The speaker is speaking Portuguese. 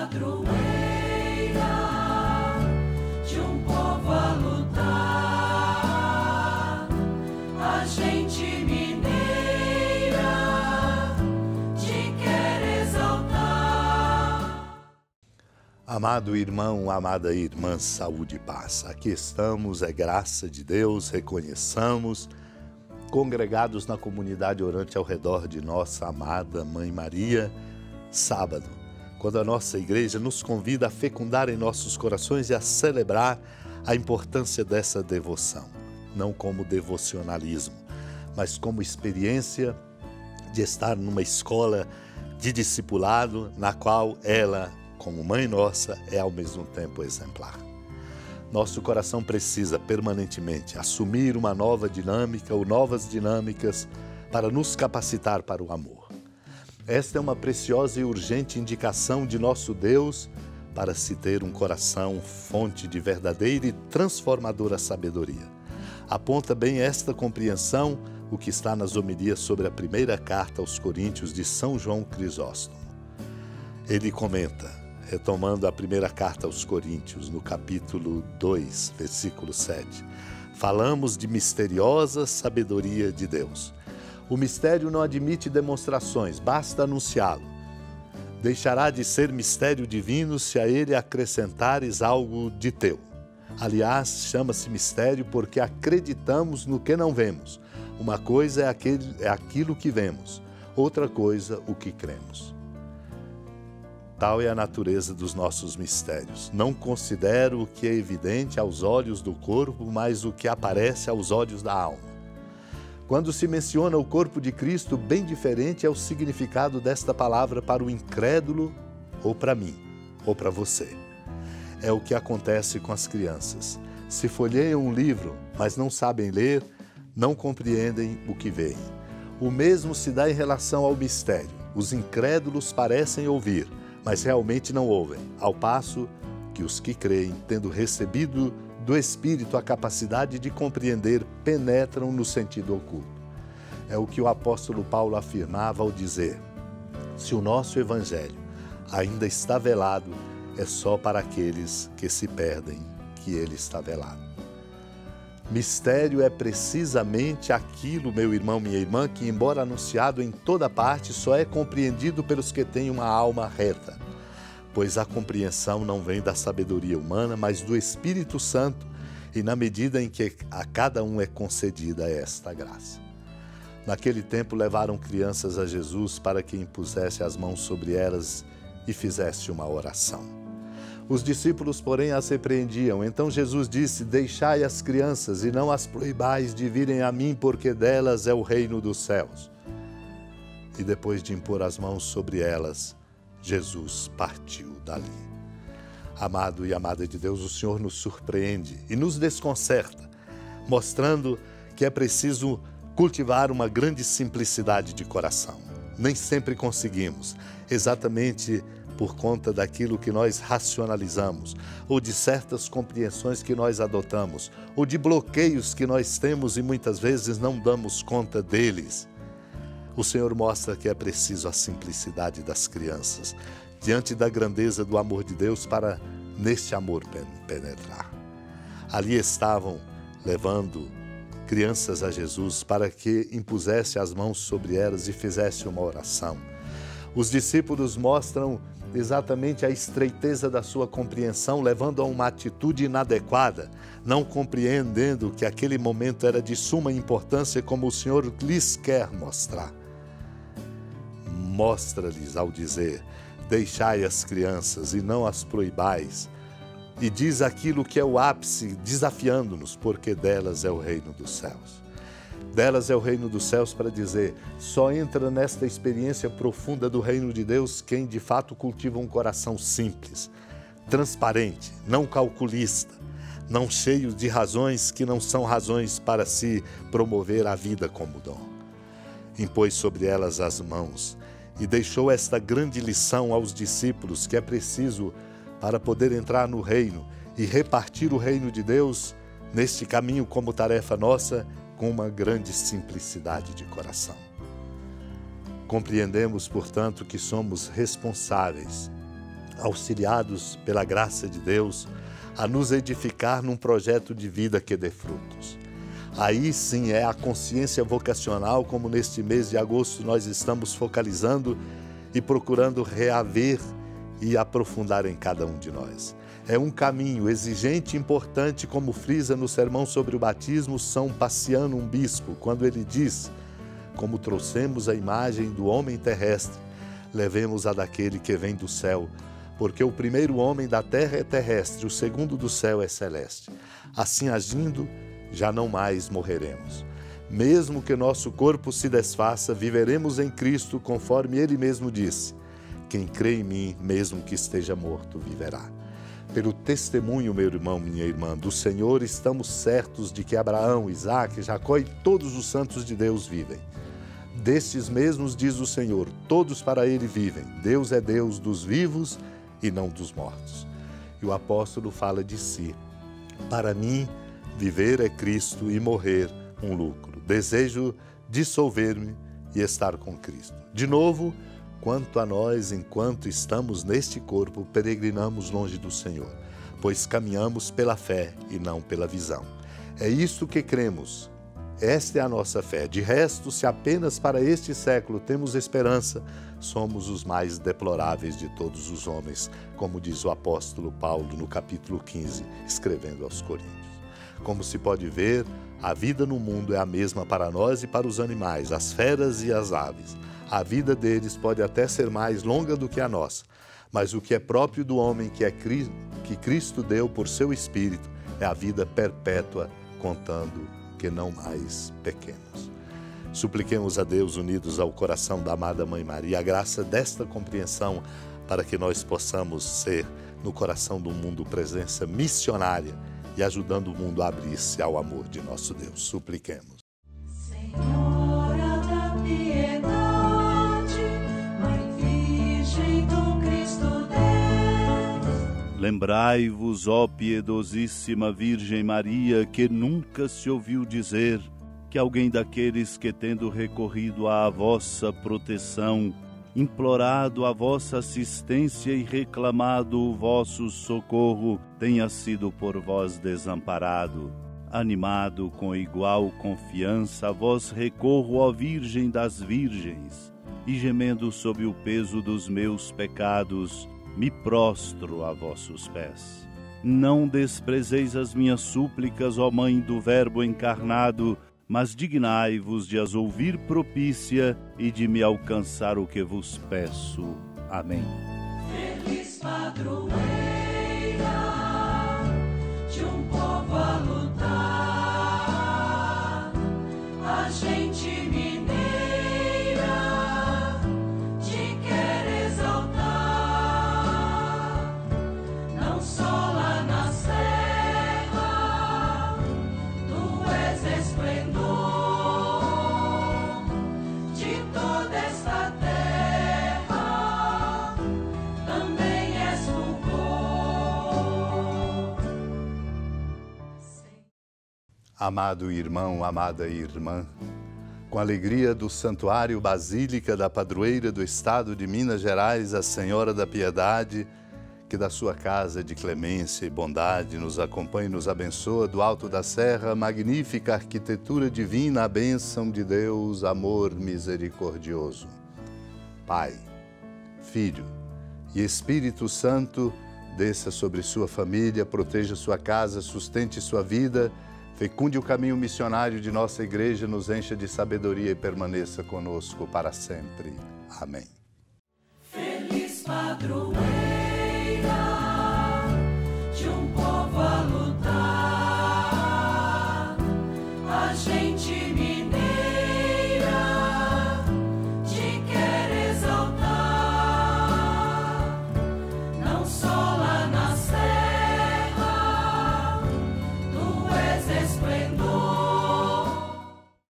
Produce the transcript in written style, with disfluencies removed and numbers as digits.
padroeira de um povo a lutar, a gente mineira te quer exaltar. Amado irmão, amada irmã, saúde e paz. Aqui estamos, é graça de Deus, reconheçamos, congregados na comunidade orante ao redor de nossa amada Mãe Maria, sábado, quando a nossa igreja nos convida a fecundar em nossos corações e a celebrar a importância dessa devoção, não como devocionalismo, mas como experiência de estar numa escola de discipulado na qual ela, como Mãe Nossa, é ao mesmo tempo exemplar. Nosso coração precisa permanentemente assumir uma nova dinâmica ou novas dinâmicas para nos capacitar para o amor. Esta é uma preciosa e urgente indicação de nosso Deus para se ter um coração fonte de verdadeira e transformadora sabedoria. Aponta bem esta compreensão o que está nas homilias sobre a primeira carta aos Coríntios de São João Crisóstomo. Ele comenta, retomando a primeira carta aos Coríntios, no capítulo 2, versículo 7, falamos de misteriosa sabedoria de Deus. O mistério não admite demonstrações, basta anunciá-lo. Deixará de ser mistério divino se a ele acrescentares algo de teu. Aliás, chama-se mistério porque acreditamos no que não vemos. Uma coisa é aquilo que vemos, outra coisa o que cremos. Tal é a natureza dos nossos mistérios. Não considero o que é evidente aos olhos do corpo, mas o que aparece aos olhos da alma. Quando se menciona o corpo de Cristo, bem diferente é o significado desta palavra para o incrédulo, ou para mim, ou para você. É o que acontece com as crianças. Se folheiam um livro, mas não sabem ler, não compreendem o que veem. O mesmo se dá em relação ao mistério. Os incrédulos parecem ouvir, mas realmente não ouvem, ao passo que os que creem, tendo recebido do Espírito a capacidade de compreender, penetram no sentido oculto. É o que o apóstolo Paulo afirmava ao dizer: se o nosso evangelho ainda está velado, é só para aqueles que se perdem que ele está velado. Mistério é precisamente aquilo, meu irmão, minha irmã, que, embora anunciado em toda parte, só é compreendido pelos que têm uma alma reta. Pois a compreensão não vem da sabedoria humana, mas do Espírito Santo, e na medida em que a cada um é concedida esta graça. Naquele tempo levaram crianças a Jesus para que impusesse as mãos sobre elas e fizesse uma oração. Os discípulos, porém, as repreendiam. Então Jesus disse: deixai as crianças e não as proibais de virem a mim, porque delas é o reino dos céus. E depois de impor as mãos sobre elas, Jesus partiu dali. Amado e amada de Deus, o Senhor nos surpreende e nos desconcerta, mostrando que é preciso cultivar uma grande simplicidade de coração. Nem sempre conseguimos, exatamente por conta daquilo que nós racionalizamos, ou de certas compreensões que nós adotamos, ou de bloqueios que nós temos e muitas vezes não damos conta deles. O Senhor mostra que é preciso a simplicidade das crianças, diante da grandeza do amor de Deus, para neste amor penetrar. Ali estavam levando crianças a Jesus para que impusesse as mãos sobre elas e fizesse uma oração. Os discípulos mostram exatamente a estreiteza da sua compreensão, levando a uma atitude inadequada, não compreendendo que aquele momento era de suma importância, como o Senhor lhes quer mostrar. Mostra-lhes ao dizer: deixai as crianças e não as proibais, e diz aquilo que é o ápice, desafiando-nos, porque delas é o reino dos céus. Delas é o reino dos céus para dizer, só entra nesta experiência profunda do reino de Deus quem de fato cultiva um coração simples, transparente, não calculista, não cheio de razões que não são razões para se promover a vida como dom. Impôs sobre elas as mãos e deixou esta grande lição aos discípulos, que é preciso, para poder entrar no reino e repartir o reino de Deus neste caminho como tarefa nossa, com uma grande simplicidade de coração. Compreendemos, portanto, que somos responsáveis auxiliados pela graça de Deus, a nos edificar num projeto de vida que dê frutos. Aí sim é a consciência vocacional, como neste mês de agosto nós estamos focalizando e procurando reaver e aprofundar em cada um de nós. É um caminho exigente e importante, como frisa no sermão sobre o batismo São Paciano, um bispo, quando ele diz: como trouxemos a imagem do homem terrestre, levemos a daquele que vem do céu, porque o primeiro homem da terra é terrestre, o segundo do céu é celeste. Assim agindo, já não mais morreremos. Mesmo que nosso corpo se desfaça, viveremos em Cristo, conforme Ele mesmo disse: quem crê em mim, mesmo que esteja morto, viverá. Pelo testemunho, meu irmão, minha irmã, do Senhor, estamos certos de que Abraão, Isaque, Jacó e todos os santos de Deus vivem. Destes mesmos, diz o Senhor, todos para Ele vivem. Deus é Deus dos vivos e não dos mortos. E o apóstolo fala de si: para mim, viver é Cristo e morrer um lucro. Desejo dissolver-me e estar com Cristo. De novo, quanto a nós, enquanto estamos neste corpo, peregrinamos longe do Senhor, pois caminhamos pela fé e não pela visão. É isto que cremos. Esta é a nossa fé. De resto, se apenas para este século temos esperança, somos os mais deploráveis de todos os homens, como diz o apóstolo Paulo no capítulo 15, escrevendo aos Coríntios. Como se pode ver, a vida no mundo é a mesma para nós e para os animais, as feras e as aves. A vida deles pode até ser mais longa do que a nossa, mas o que é próprio do homem, que Cristo deu por seu Espírito, é a vida perpétua, contando que não mais pequemos. Supliquemos a Deus, unidos ao coração da amada Mãe Maria, a graça desta compreensão, para que nós possamos ser, no coração do mundo, presença missionária e ajudando o mundo a abrir-se ao amor de nosso Deus. Supliquemos. Senhora da piedade, Mãe Virgem do Cristo Deus. Lembrai-vos, ó piedosíssima Virgem Maria, que nunca se ouviu dizer que alguém daqueles que, tendo recorrido à vossa proteção, implorado a vossa assistência e reclamado o vosso socorro, tenha sido por vós desamparado. Animado com igual confiança, a vós recorro, ó Virgem das Virgens, e gemendo sob o peso dos meus pecados, me prostro a vossos pés. Não desprezeis as minhas súplicas, ó Mãe do Verbo encarnado, mas dignai-vos de as ouvir propícia e de me alcançar o que vos peço. Amém. Feliz padroeira de um povo a lutar, a gente mineira te quer exaltar, não só lá na serra, tu és esplendor de toda esta terra, também és fulgor. Amado irmão, amada irmã, com a alegria do Santuário Basílica da Padroeira do Estado de Minas Gerais, a Senhora da Piedade, que da sua casa de clemência e bondade nos acompanhe e nos abençoa do alto da serra, magnífica arquitetura divina, a bênção de Deus, amor misericordioso. Pai, Filho e Espírito Santo, desça sobre sua família, proteja sua casa, sustente sua vida, fecunde o caminho missionário de nossa igreja, nos encha de sabedoria e permaneça conosco para sempre. Amém. Feliz padroeira